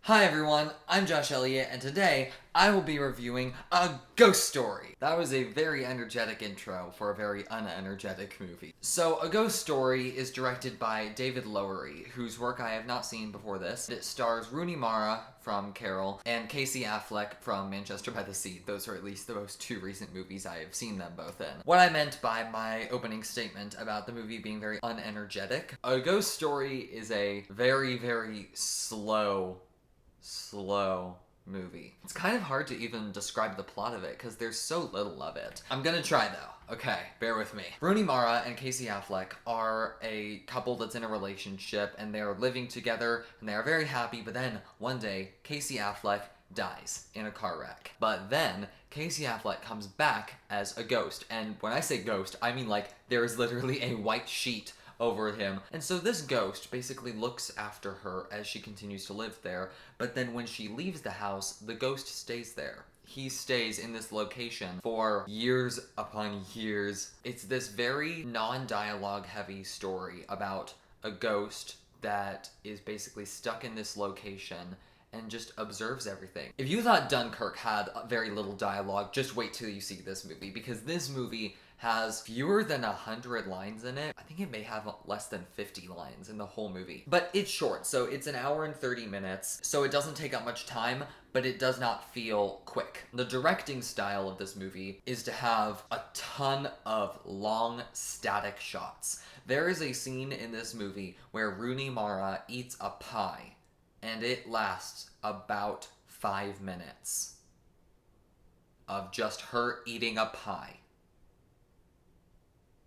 Hi everyone, I'm Josh Elliott, and today I will be reviewing A Ghost Story. That was a very energetic intro for a very unenergetic movie. So, A Ghost Story is directed by David Lowery, whose work I have not seen before this. It stars Rooney Mara from Carol and Casey Affleck from Manchester by the Sea. Those are at least the most two recent movies I have seen them both in. What I meant by my opening statement about the movie being very unenergetic, A Ghost Story is a very, very slow movie. It's kind of hard to even describe the plot of it because there's so little of it. I'm gonna try though. Okay, bear with me. Rooney Mara and Casey Affleck are a couple that's in a relationship and they're living together and they are very happy, but then one day Casey Affleck dies in a car wreck. But then Casey Affleck comes back as a ghost. And when I say ghost, I mean like there is literally a white sheet over him. And so this ghost basically looks after her as she continues to live there, but then when she leaves the house, the ghost stays there. He stays in this location for years upon years. It's this very non-dialogue heavy story about a ghost that is basically stuck in this location and just observes everything. If you thought Dunkirk had very little dialogue, just wait till you see this movie, because this movie has fewer than 100 lines in it. I think it may have less than 50 lines in the whole movie. But it's short, so it's an hour and 30 minutes, so it doesn't take up much time, but it does not feel quick. The directing style of this movie is to have a ton of long, static shots. There is a scene in this movie where Rooney Mara eats a pie, and it lasts about 5 minutes of just her eating a pie.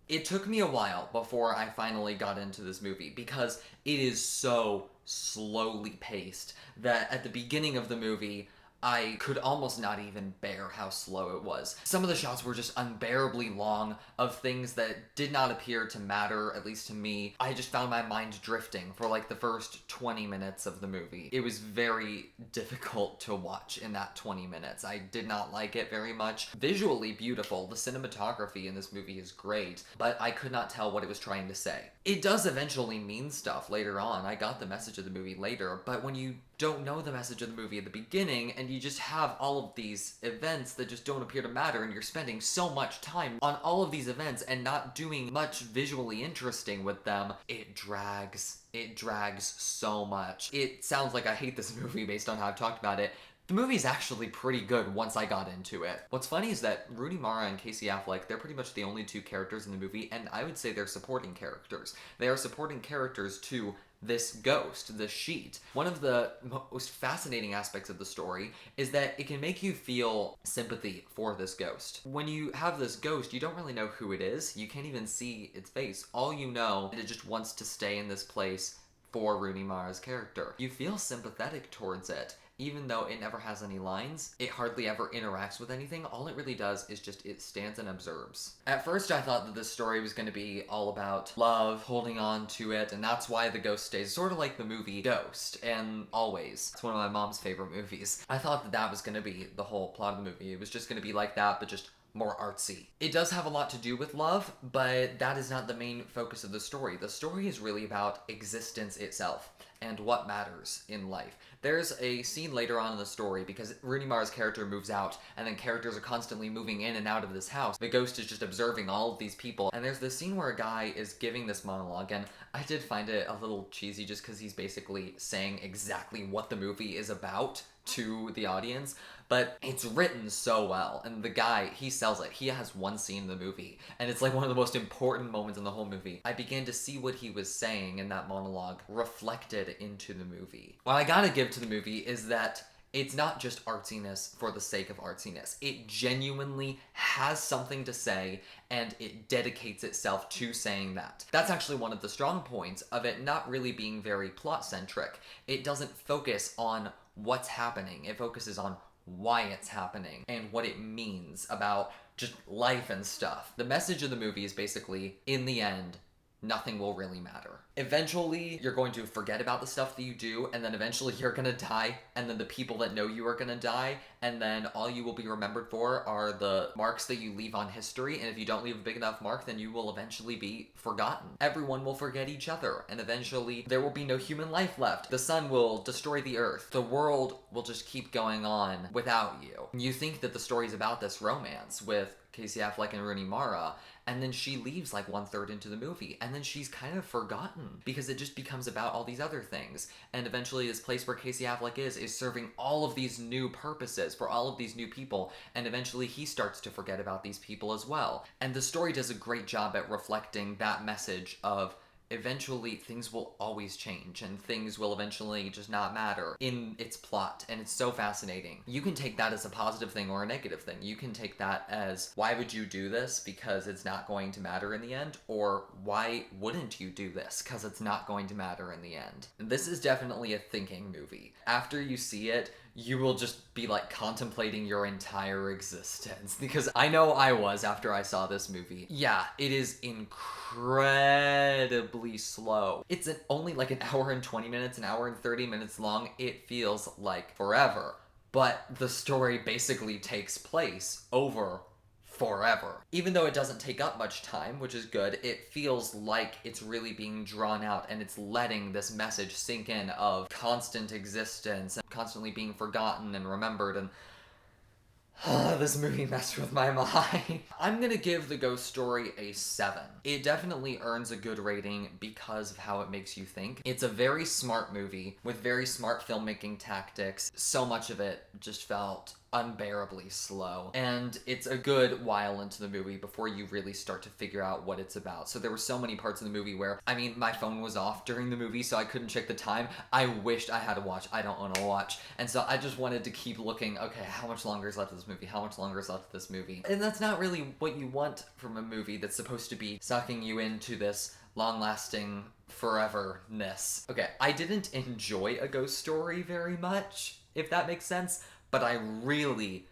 It took me a while before I finally got into this movie because it is so slowly paced that at the beginning of the movie, I could almost not even bear how slow it was. Some of the shots were just unbearably long of things that did not appear to matter, at least to me. I just found my mind drifting for like the first 20 minutes of the movie. It was very difficult to watch in that 20 minutes. I did not like it very much. Visually beautiful, the cinematography in this movie is great, but I could not tell what it was trying to say. It does eventually mean stuff later on. I got the message of the movie later, but when you don't know the message of the movie at the beginning and you just have all of these events that just don't appear to matter and you're spending so much time on all of these events and not doing much visually interesting with them, it drags. It drags so much. It sounds like I hate this movie based on how I've talked about it. The movie's actually pretty good once I got into it. What's funny is that Rooney Mara and Casey Affleck, they're pretty much the only two characters in the movie, and I would say they're supporting characters. They are supporting characters to this ghost, this sheet. One of the most fascinating aspects of the story is that it can make you feel sympathy for this ghost. When you have this ghost, you don't really know who it is. You can't even see its face. All you know is it just wants to stay in this place for Rooney Mara's character. You feel sympathetic towards it. Even though it never has any lines, it hardly ever interacts with anything. All it really does is just it stands and observes. At first I thought that this story was going to be all about love, holding on to it, and that's why the ghost stays. Sort of like the movie Ghost and Always. It's one of my mom's favorite movies. I thought that that was going to be the whole plot of the movie. It was just going to be like that, but just more artsy. It does have a lot to do with love, but that is not the main focus of the story. The story is really about existence itself and what matters in life. There's a scene later on in the story because Rooney Mara's character moves out and then characters are constantly moving in and out of this house. The ghost is just observing all of these people, and there's this scene where a guy is giving this monologue, and I did find it a little cheesy just because he's basically saying exactly what the movie is about to the audience, but it's written so well, and the guy, he sells it. He has one scene in the movie, and it's like one of the most important moments in the whole movie. I began to see what he was saying in that monologue reflected into the movie. What I gotta give to the movie is that it's not just artsiness for the sake of artsiness. It genuinely has something to say, and it dedicates itself to saying that. That's actually one of the strong points of it not really being very plot-centric. It doesn't focus on what's happening. It focuses on why it's happening and what it means about just life and stuff. The message of the movie is basically, in the end, nothing will really matter. Eventually, you're going to forget about the stuff that you do, and then eventually you're gonna die, and then the people that know you are gonna die, and then all you will be remembered for are the marks that you leave on history, and if you don't leave a big enough mark, then you will eventually be forgotten. Everyone will forget each other, and eventually there will be no human life left. The sun will destroy the earth. The world will just keep going on without you. You think that the story's about this romance with Casey Affleck and Rooney Mara, and then she leaves like 1/3 into the movie, and then she's kind of forgotten because it just becomes about all these other things. And eventually this place where Casey Affleck is serving all of these new purposes for all of these new people, and eventually he starts to forget about these people as well. And the story does a great job at reflecting that message of eventually things will always change and things will eventually just not matter in its plot, and it's so fascinating. You can take that as a positive thing or a negative thing. You can take that as, why would you do this because it's not going to matter in the end, or why wouldn't you do this because it's not going to matter in the end. This is definitely a thinking movie. After you see it, you will just be like contemplating your entire existence, because I know I was after I saw this movie. Yeah, it is incredibly slow. It's only like an hour and 20 minutes, an hour and 30 minutes long. It feels like forever, but the story basically takes place over forever. Even though it doesn't take up much time, which is good, it feels like it's really being drawn out, and it's letting this message sink in of constant existence and constantly being forgotten and remembered, and this movie messed with my mind. I'm gonna give The Ghost Story a 7. It definitely earns a good rating because of how it makes you think. It's a very smart movie with very smart filmmaking tactics. So much of it just felt unbearably slow, and it's a good while into the movie before you really start to figure out what it's about. So there were so many parts of the movie where, I mean, my phone was off during the movie, so I couldn't check the time. I wished I had a watch. I don't own a watch, and so I just wanted to keep looking, okay, how much longer is left of this movie? How much longer is left of this movie? And that's not really what you want from a movie that's supposed to be sucking you into this long-lasting foreverness. Okay, I didn't enjoy A Ghost Story very much, if that makes sense, but I really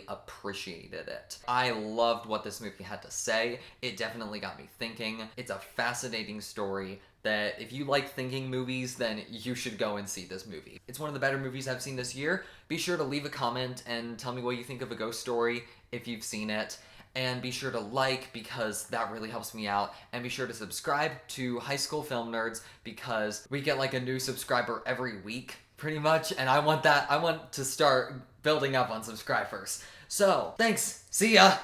appreciated it. I loved what this movie had to say. It definitely got me thinking. It's a fascinating story that if you like thinking movies, then you should go and see this movie. It's one of the better movies I've seen this year. Be sure to leave a comment and tell me what you think of A Ghost Story if you've seen it. And be sure to like, because that really helps me out. And be sure to subscribe to High School Film Nerds, because we get like a new subscriber every week, pretty much. And I want to start building up on subscribers. So, thanks. See ya!